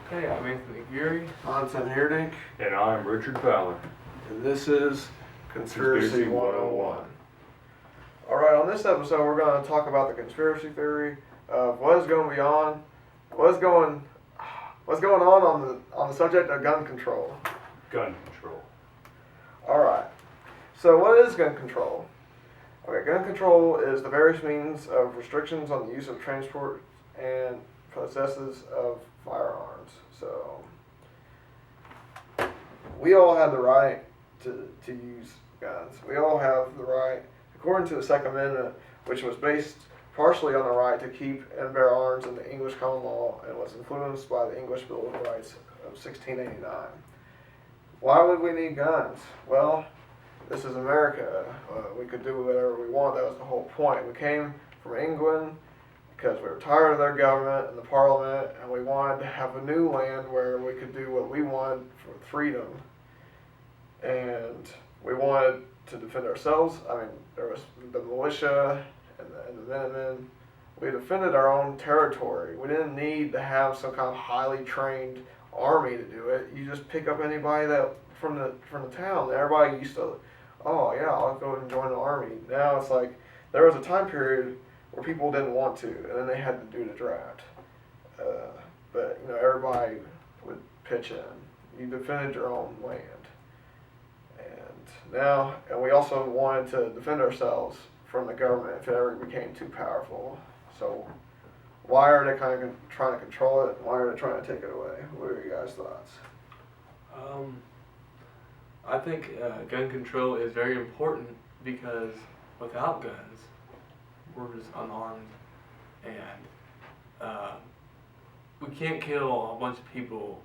Hey, I'm Anthony Geary. I'm Heerdink. And I'm Richard Fowler. And this is Conspiracy 101. 101. Alright, on this episode we're going to talk about the conspiracy theory of what is going on on the subject of gun control. Gun control. Alright, so what is gun control? Okay, gun control is the various means of restrictions on the use of transport and possesses of firearms. So we all have the right to use guns. We all have the right, according to the Second Amendment, which was based partially on the right to keep and bear arms in the English common law and was influenced by the English Bill of Rights of 1689. Why would we need guns? Well, this is America. We could do whatever we want. That was the whole point. We came from England because we were tired of their government and the parliament, and we wanted to have a new land where we could do what we wanted for freedom. And we wanted to defend ourselves. I mean, there was the militia and the Minutemen. We defended our own territory. We didn't need to have some kind of highly trained army to do it. You just pick up anybody that from the town. Everybody used to, oh yeah, I'll go and join the army. Now it's like there was a time period where people didn't want to, and then they had to do the draft. But everybody would pitch in. You defended your own land. And we also wanted to defend ourselves from the government if it ever became too powerful. So why are they kind of trying to control it? Why are they trying to take it away? What are your guys' thoughts? I think gun control is very important because without guns, we're just unarmed, and we can't kill a bunch of people,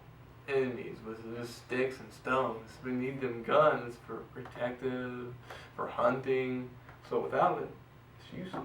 enemies, with just sticks and stones. We need them guns for protective, for hunting. So without it, it's useless.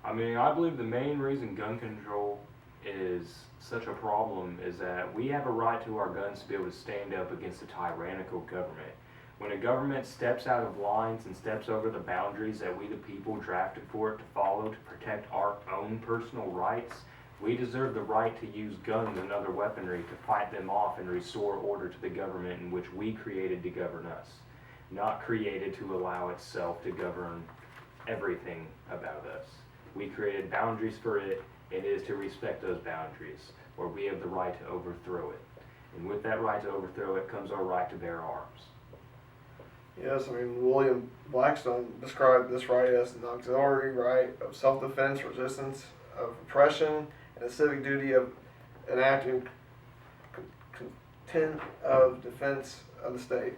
I mean, I believe the main reason gun control is such a problem is that we have a right to our guns to be able to stand up against a tyrannical government. When a government steps out of lines and steps over the boundaries that we the people drafted for it to follow to protect our own personal rights, we deserve the right to use guns and other weaponry to fight them off and restore order to the government in which we created to govern us, not created to allow itself to govern everything about us. We created boundaries for it. It is to respect those boundaries, where we have the right to overthrow it. And with that right to overthrow it comes our right to bear arms. Yes, I mean, William Blackstone described this right as an auxiliary right of self-defense, resistance of oppression, and the civic duty of enacting content of defense of the state.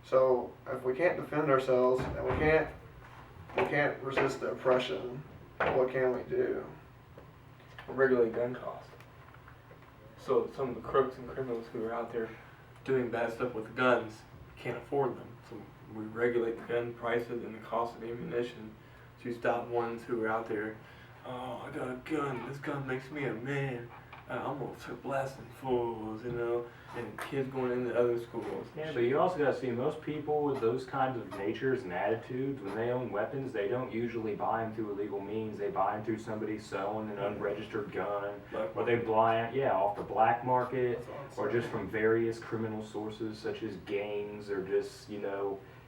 So if we can't defend ourselves and we can't resist the oppression, what can we do? Regulate gun costs. So some of the crooks and criminals who are out there doing bad stuff with guns can't afford them. So we regulate the gun prices and the cost of ammunition to stop ones who are out there. Oh, I got a gun. This gun makes me a man. I'm gonna start blasting fools, and kids going into other schools. Yeah, but you also got to see most people with those kinds of natures and attitudes, when they own weapons, they don't usually buy them through illegal means. They buy them through somebody selling an unregistered gun, or they buy it, off the black market, or just from various criminal sources such as gangs or just,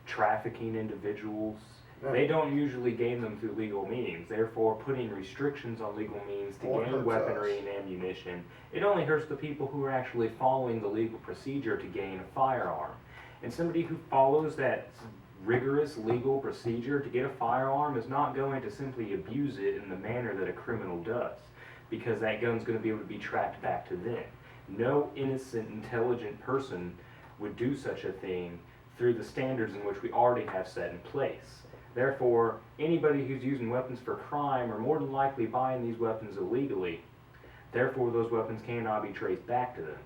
trafficking individuals. They don't usually gain them through legal means. Therefore, putting restrictions on legal means to gain weaponry and ammunition, it only hurts the people who are actually following the legal procedure to gain a firearm. And somebody who follows that rigorous legal procedure to get a firearm is not going to simply abuse it in the manner that a criminal does, because that gun's going to be able to be tracked back to them. No innocent, intelligent person would do such a thing through the standards in which we already have set in place. Therefore, anybody who's using weapons for crime are more than likely buying these weapons illegally. Therefore, those weapons cannot be traced back to them.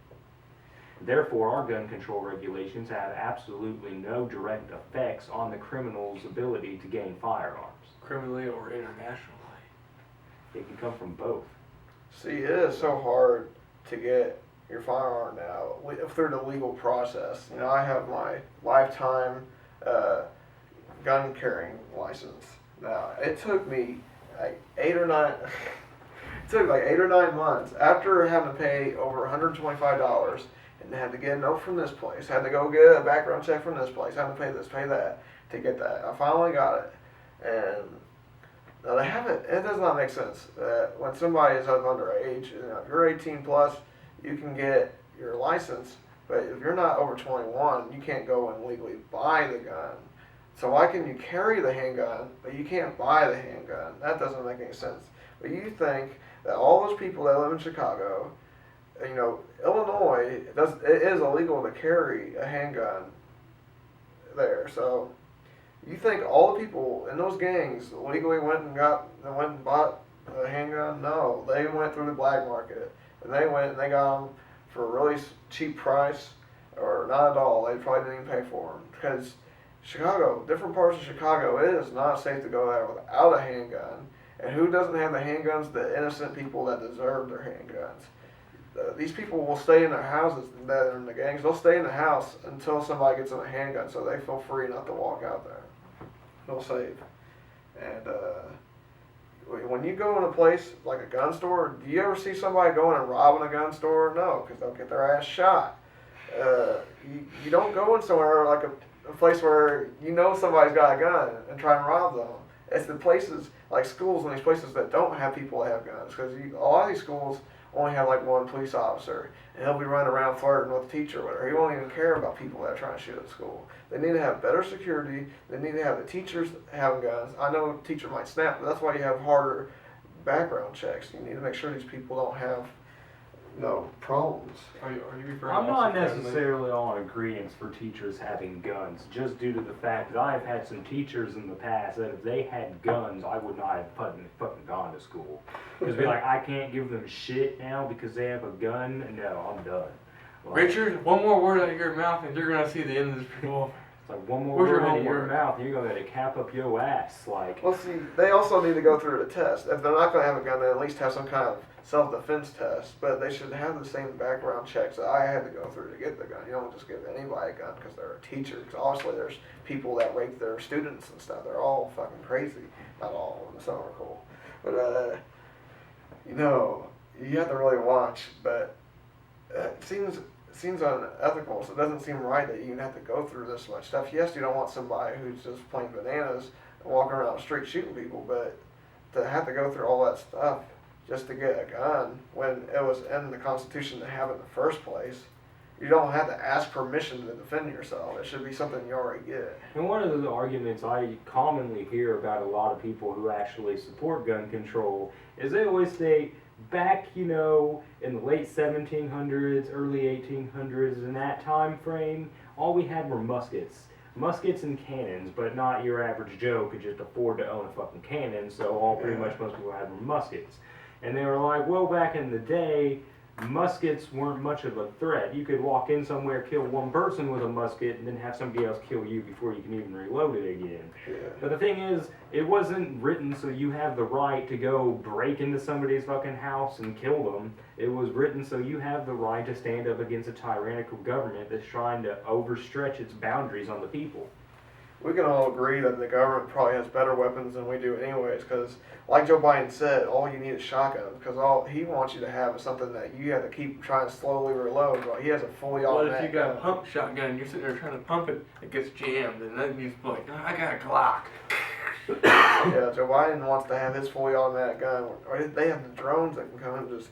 Therefore, our gun control regulations have absolutely no direct effects on the criminal's ability to gain firearms. Criminally or internationally. It can come from both. See, it is so hard to get your firearm now through the legal process. I have my lifetime gun carrying license. Now, it took me like 8 or 9 took like 8 or 9 months after having to pay over $125 and had to get a note from this place, had to go get a background check from this place, had to pay this, pay that to get that. I finally got it, and now they have it. It does not make sense that when somebody is of underage, if you're 18 plus, you can get your license, but if you're not over 21, you can't go and legally buy the gun. So why can you carry the handgun, but you can't buy the handgun? That doesn't make any sense. But you think that all those people that live in Chicago, Illinois, it is illegal to carry a handgun there. So you think all the people in those gangs legally went and bought a handgun? No, they went through the black market, and they went and they got them for a really cheap price, or not at all. They probably didn't even pay for them, because Chicago, different parts of Chicago, it is not safe to go there without a handgun. And who doesn't have the handguns? The innocent people that deserve their handguns. These people will stay in their houses that are in the gangs. They'll stay in the house until somebody gets them a handgun, so they feel free not to walk out there. They'll save. And when you go in a place like a gun store, do you ever see somebody going and robbing a gun store? No, because they'll get their ass shot. You don't go in somewhere like a place where somebody's got a gun and try and rob them. It's the places like schools and these places that don't have people that have guns, because a lot of these schools only have like one police officer, and he'll be running around flirting with the teacher or whatever. He won't even care about people that are trying to shoot at school. They need to have better security. They need to have the teachers having guns. I know a teacher might snap, but that's why you have harder background checks. You need to make sure these people don't have problems. Are you referring? I'm not necessarily on agreement for teachers having guns, just due to the fact that I've had some teachers in the past that if they had guns, I would not have fucking gone to school. Because be like, I can't give them shit now because they have a gun. No, I'm done. Like, Richard, one more word out of your mouth and you're gonna see the end of this people. It's like one more Where's your word out of your homework? mouth, you're gonna cap up your ass. Like, Well, see, they also need to go through the test. If they're not going to have a gun, they at least have some kind of self-defense test. But they should have the same background checks that I had to go through to get the gun. You don't just give anybody a gun because they're a teacher. Because obviously there's people that rape their students and stuff. They're all fucking crazy. Not all of them. Some are cool. But, you have to really watch. But it seems unethical, so it doesn't seem right that you even have to go through this much stuff. Yes, you don't want somebody who's just playing bananas and walking around the street shooting people, but to have to go through all that stuff just to get a gun when it was in the Constitution to have it in the first place, you don't have to ask permission to defend yourself. It should be something you already get. and one of the arguments I commonly hear about a lot of people who actually support gun control is they always say, back, in the late 1700s, early 1800s, in that time frame, all we had were muskets. Muskets and cannons, but not your average Joe could just afford to own a fucking cannon, so all pretty much most people had were muskets. And they were like, well, back in the day, muskets weren't much of a threat. You could walk in somewhere, kill one person with a musket, and then have somebody else kill you before you can even reload it again. Yeah. But the thing is, it wasn't written so you have the right to go break into somebody's fucking house and kill them. It was written so you have the right to stand up against a tyrannical government that's trying to overstretch its boundaries on the people. We can all agree that the government probably has better weapons than we do anyways, because like Joe Biden said, all you need is shotguns, because all he wants you to have is something that you have to keep trying to slowly reload, but he has a fully What automatic if you got a gun. pump shotgun and you're sitting there trying to pump it, it gets jammed, and then you just like, I got a Glock. Yeah, Joe Biden wants to have his fully automatic gun, or they have the drones that can come and just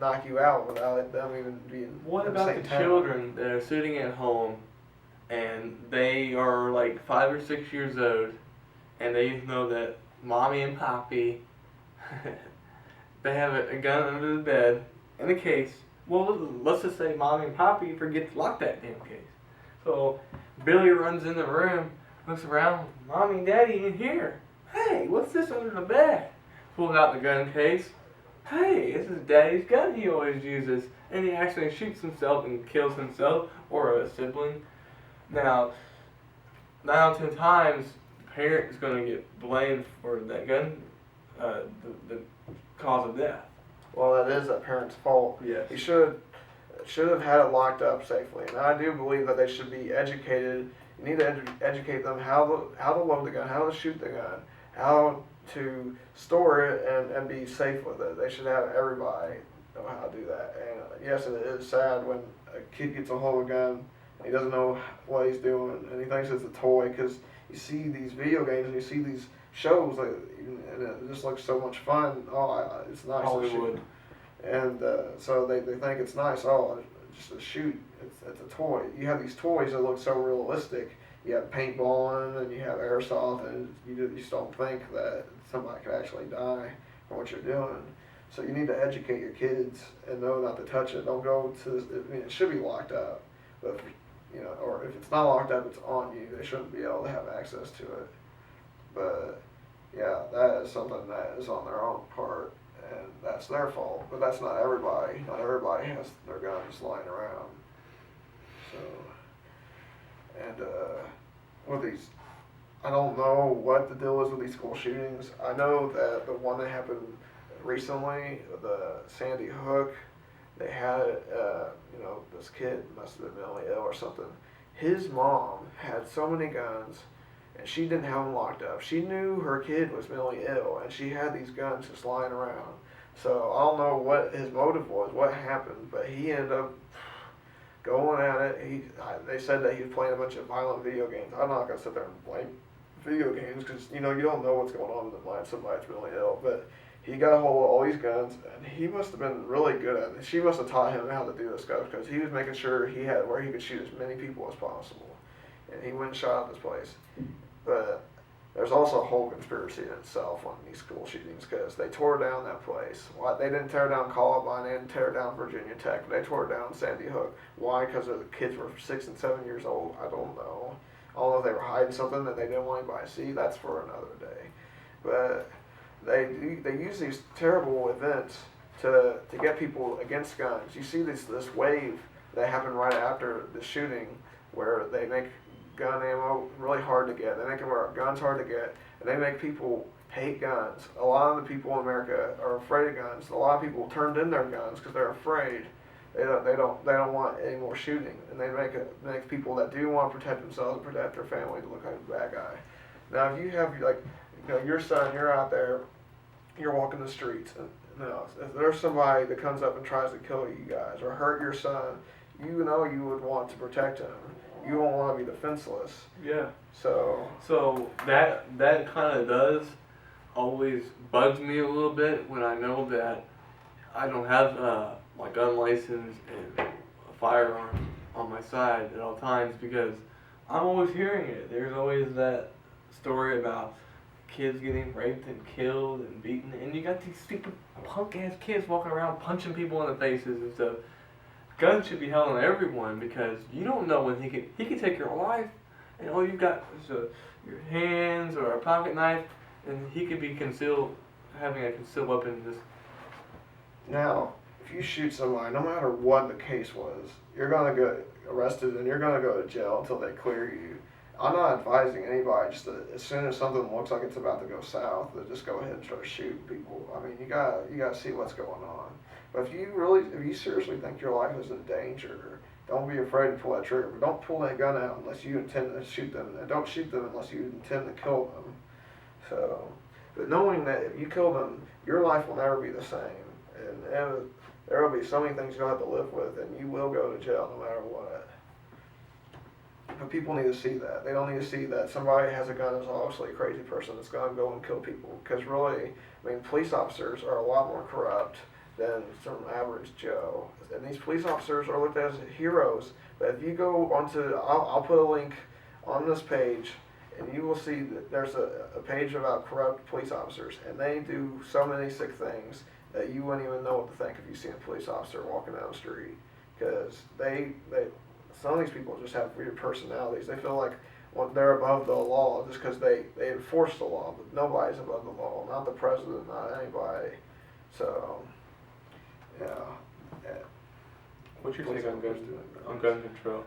knock you out without them even being What in about same the town. children that are sitting at home and they are like 5 or 6 years old and they know that mommy and poppy they have a gun under the bed in a case. Well, let's just say mommy and poppy forget to lock that damn case. So Billy runs in the room, looks around, mommy and daddy in here. Hey, what's this under the bed? Pulls out the gun case. Hey, this is daddy's gun he always uses. And he actually shoots himself and kills himself or a sibling. Now 9 out of 10 times, the parent is going to get blamed for that gun, the cause of death. Well, that is that parent's fault. Yes. He should have had it locked up safely, and I do believe that they should be educated. You need to educate them how to load the gun, how to shoot the gun, how to store it and be safe with it. They should have everybody know how to do that. And yes, it is sad when a kid gets a hold of a gun and he doesn't know what he's doing and he thinks it's a toy, because you see these video games and you see these shows like, and it just looks so much fun. It's nice to shoot. Hollywood. And so they think it's nice. Just a shoot. It's a toy. You have these toys that look so realistic. You have paintballing and you have airsoft, and you just don't think that somebody could actually die from what you're doing. So you need to educate your kids and know not to touch it. Don't go to. I mean, it should be locked up, but or if it's not locked up, it's on you. They shouldn't be able to have access to it. But yeah, that is something that is on their own part, and that's their fault. But that's not everybody. Not everybody has their guns lying around. So, and with these, I don't know what the deal is with these school shootings. I know that the one that happened recently, the Sandy Hook, they had, this kid must have been mentally ill or something. His mom had so many guns, and she didn't have them locked up. She knew her kid was mentally ill, and she had these guns just lying around. So I don't know what his motive was, what happened, but he ended up going at it. They said that he was playing a bunch of violent video games. I'm not gonna sit there and blame video games, because you don't know what's going on in the mind of somebody that's mentally ill. But he got a hold of all these guns, and he must have been really good at it. She must have taught him how to do this stuff, because he was making sure he had where he could shoot as many people as possible. And he went and shot up this place. But there's also a whole conspiracy in itself on these school shootings, because they tore down that place. Why? They didn't tear down Columbine, they didn't tear down Virginia Tech, they tore down Sandy Hook. Why? Because the kids were 6 and 7 years old. I don't know. I don't know if they were hiding something that they didn't want anybody to see. That's for another day. But they use these terrible events to get people against guns. You see this wave that happened right after the shooting, where they make gun ammo really hard to get. They make guns hard to get, and they make people hate guns. A lot of the people in America are afraid of guns. A lot of people turned in their guns because they're afraid. They don't want any more shooting, and they make people that do want to protect themselves and protect their family to look like a bad guy. Now, if you have your son, you're out there, you're walking the streets, and if there's somebody that comes up and tries to kill you guys or hurt your son, you would want to protect him. You won't want to be defenseless. Yeah. So that kind of does always bugs me a little bit when I know that I don't have my gun license and a firearm on my side at all times, because I'm always hearing it. There's always that story about kids getting raped and killed and beaten, and you got these stupid punk ass kids walking around punching people in the faces and stuff. Guns should be held on everyone, because you don't know when he can take your life, and all you've got is your hands or a pocket knife, and he could be having a concealed weapon. now, if you shoot somebody, no matter what the case was, you're gonna get arrested and you're gonna go to jail until they clear you. I'm not advising anybody just as soon as something looks like it's about to go south, to just go ahead and start shooting people. I mean, you gotta see what's going on. But if you seriously think your life is in danger, don't be afraid to pull that trigger. But don't pull that gun out unless you intend to shoot them, and don't shoot them unless you intend to kill them. So, but knowing that if you kill them, your life will never be the same, and there will be so many things you'll have to live with, and you will go to jail no matter what. But people need to see that. They don't need to see that somebody has a gun is obviously a crazy person that's going to go and kill people. Because really, I mean, police officers are a lot more corrupt than some average Joe. And these police officers are looked at as heroes. But if you go onto, I'll put a link on this page, and you will see that there's a page about corrupt police officers. And they do so many sick things that you wouldn't even know what to think if you see a police officer walking down the street. Because some of these people just have weird personalities. They feel like they're above the law just because they enforce the law, but nobody's above the law. Not the president, not anybody. So, yeah. What's your take on gun control?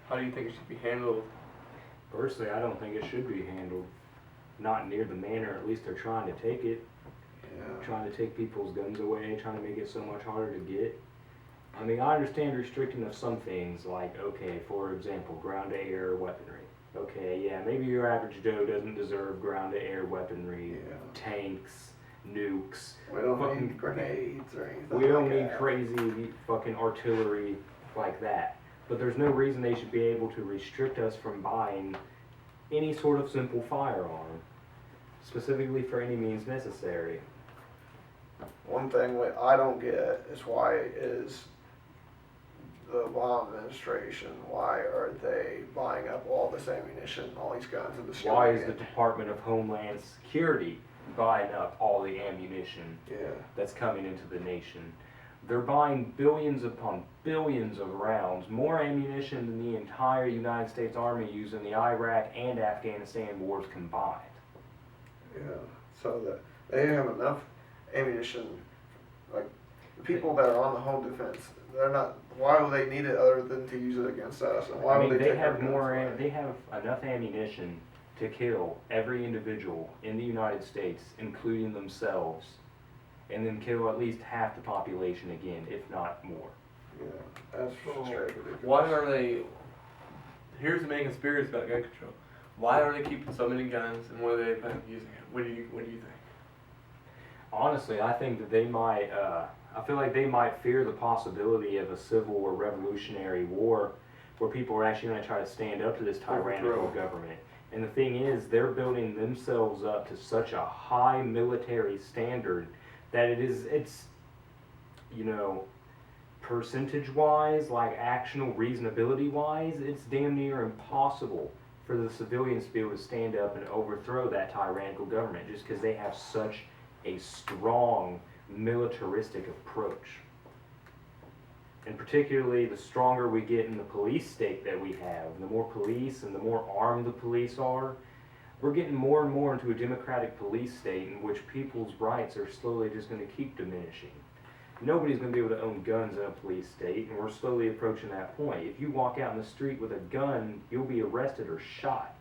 How do you think it should be handled? Personally, I don't think it should be handled not near the manner, at least they're trying to take it. Yeah. Trying to take people's guns away, trying to make it so much harder to get. I mean, I understand restricting of some things, like, okay, for example, ground air weaponry. Okay, yeah, maybe your average Joe doesn't deserve ground-to-air weaponry, Yeah. tanks, nukes. We don't Fucking- need grenades or anything. We don't like need that. crazy fucking artillery like that. But there's no reason they should be able to restrict us from buying any sort of simple firearm, specifically for any means necessary. One thing that I don't get is why is the Obama administration, why are they buying up all this ammunition, all these guns, and destroying Why is it? the Department of Homeland Security buying up all the ammunition Yeah. that's coming into the nation? They're buying billions upon billions of rounds, more ammunition than the entire United States Army used in the Iraq and Afghanistan wars combined. Yeah, so that they have enough ammunition. Like the people that are on the home defense, they're not. Why would they need it other than to use it against us? And why I mean, would they they take our have guns more. away? They have enough ammunition to kill every individual in the United States, including themselves, and then kill at least half the population again, if not more. Yeah, that's So, straight ridiculous. why are they? Here's the main conspiracy about gun control. Why are they keeping so many guns, and what are they planning on using it? What do you think? Honestly, I think that they might. I feel like they might fear the possibility of a civil or revolutionary war, where people are actually going to try to stand up to this tyrannical Overthrow. government. And the thing is, they're building themselves up to such a high military standard that it's, you know, percentage-wise, like actional reasonability-wise, it's damn near impossible for the civilians to be able to stand up and overthrow that tyrannical government just because they have such a strong militaristic approach. And particularly the stronger we get in the police state that we have, the more police and the more armed the police are, we're getting more and more into a democratic police state in which people's rights are slowly just going to keep diminishing. Nobody's going to be able to own guns in a police state, and we're slowly approaching that point. If you walk out in the street with a gun, you'll be arrested or shot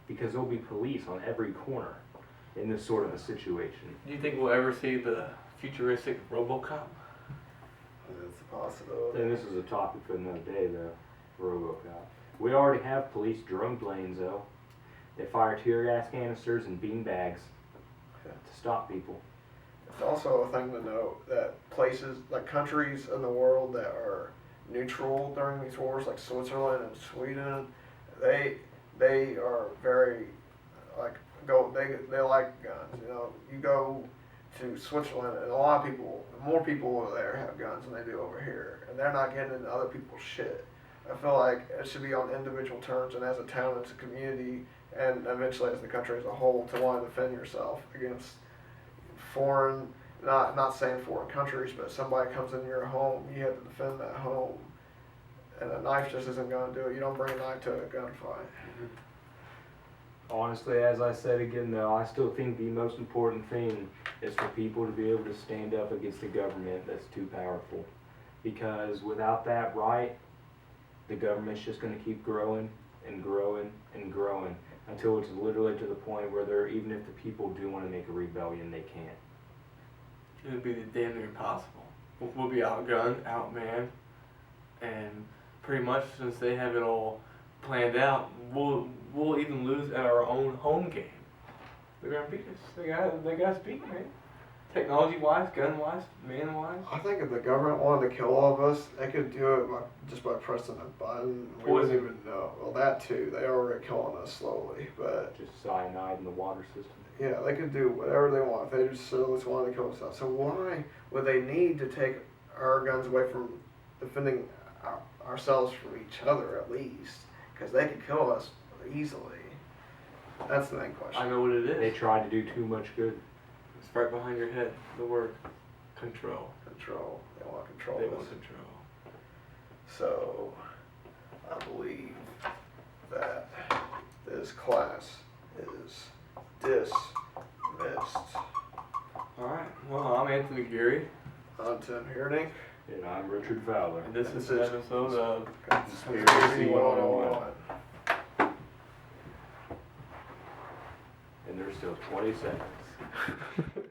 because there'll be police on every corner in this sort of a situation. Do you think we'll ever see the futuristic RoboCop? It's a possibility. And this is a topic for another day, the RoboCop. We already have police drone planes, though. They fire tear gas canisters and bean bags to stop people. It's also a thing to note that places, like countries in the world that are neutral during these wars, like Switzerland and Sweden, they are very like they like guns. You know, you go to Switzerland and a lot of people, more people over there have guns than they do over here, and they're not getting into other people's shit. I feel like it should be on individual terms, and as a town, as a community, and eventually as the country as a whole, to want to defend yourself against foreign, not saying foreign countries, but somebody comes in your home, you have to defend that home, and a knife just isn't going to do it. You don't bring a knife to a gunfight. Honestly, as I said again, though, I still think the most important thing is for people to be able to stand up against the government that's too powerful. Because without that right, the government's just going to keep growing and growing and growing until it's literally to the point where they're, even if the people do want to make a rebellion, they can't. It would be damn near impossible. We'll be outgunned, outmanned, and pretty much since they have it all planned out, we'll even lose at our own home game. They're gonna beat us. They got us beat, man. Technology-wise, gun-wise, man-wise. I think if the government wanted to kill all of us, they could do it just by pressing a button. We wouldn't Poison. even know. Well, that too. They already killing us slowly, but Just cyanide in the water system. yeah, they could do whatever they want. If they just wanted to kill themselves. So why would they need to take our guns away from defending ourselves from each other at least? Because they could kill us easily. That's the main question. I know what it They is. try to do too much good. It's right behind your head. The word control. Control. They want to control They us. want control. So, I believe that this class is dismissed. Alright, well, I'm Anthony Geary, I'm Tim Heerdink. And I'm Richard Fowler. and this is an episode of Conspiracy 101. And there's still 20 seconds.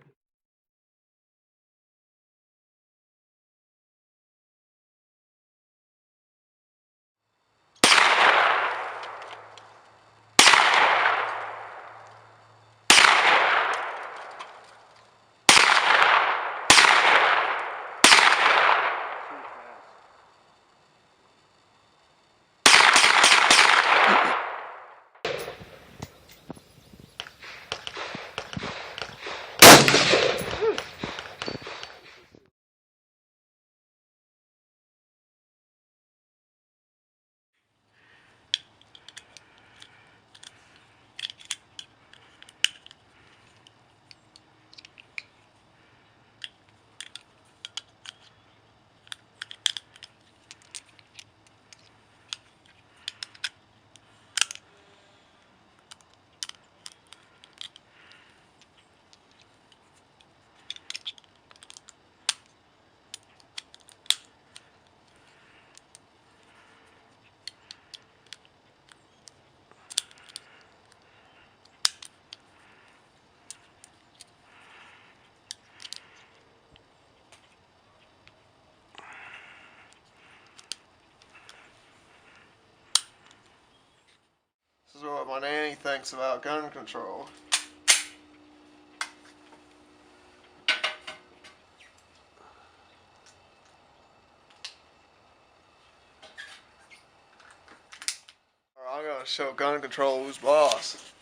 facts about gun control. I'm gonna show gun control who's boss.